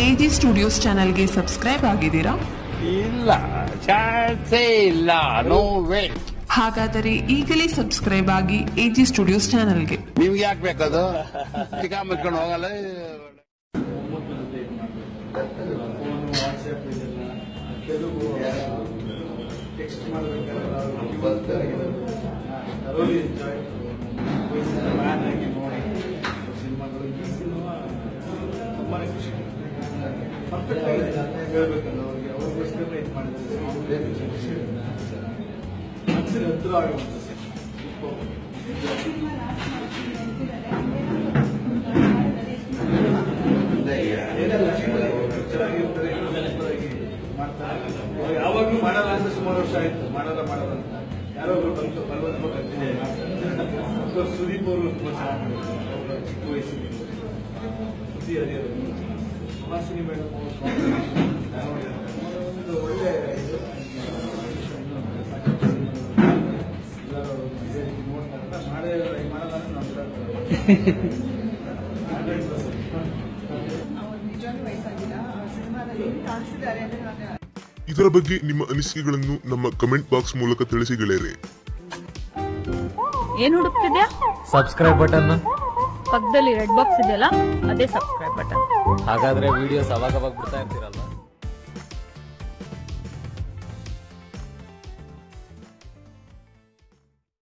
AG studios ಚಾನೆಲ್ಗೆ subscribe ಆಗಿದ್ದೀರಾ? ಇಲ್ಲ, ಚಾನ್ಸೇ ಇಲ್ಲ. No way. ಹಾಗಾದರೆ ಈಗಲೇ ಸಬ್ಸ್ಕ್ರೈಬ್ ಆಗಿ ಎಜಿ ಸ್ಟುಡಿಯೋಸ್ ಚಾನೆಲ್ಗೆ. ನಿಮ್ಗೆ ಯಾಕೆ ಬೇಕದು? ಚಿಕ್ಕ ಮುಚ್ಕೊಂಡು ಹೋಗಲ್ಲ. ಯಾವಾಗ್ಲೂ ಮಾಡಲ್ಲ ಅಂತ ಸುಮಾರು ವರ್ಷ ಆಯ್ತು. ಮಾಡಲ್ಲ ಅಂತ ಯಾರೋ ಸುದೀಪ್ ಅವರು ತುಂಬಾ ಚೆನ್ನಾಗಿ ಚಿಕ್ಕ ವಯಸ್ಸಿಗೆ ಸುದ್ದಿ ಹರಿಯರು ಸುಹಾಸಿನಿ ಮೇಡಮ್ ಒಂದು ಒಳ್ಳೆ ಇದರ ಬಗ್ಗೆ ನಿಮ್ಮ ಅನಿಸಿಕೆಗಳನ್ನು ನಮ್ಮ ಕಮೆಂಟ್ ಬಾಕ್ಸ್ ಮೂಲಕ ತಿಳಿಸಿ ಗೆಳೆಯರೆ. ಏನ್ ಹುಡುಕ್ತಿದ್ಯಾ? Subscribe button. ಪಕ್ಕದಲ್ಲಿ ರೆಡ್ ಬಾಕ್ಸ್ ಇದೆಯಲ್ಲ, ಅದೇ ಸಬ್ಸ್ಕ್ರೈಬ್ ಬಟನ್. ಹಾಗಾದ್ರೆ ವಿಡಿಯೋಸ್ ಅವಾಗ ಬಿಡ್ತಾ ಇರ್ತೀರಲ್ಲ.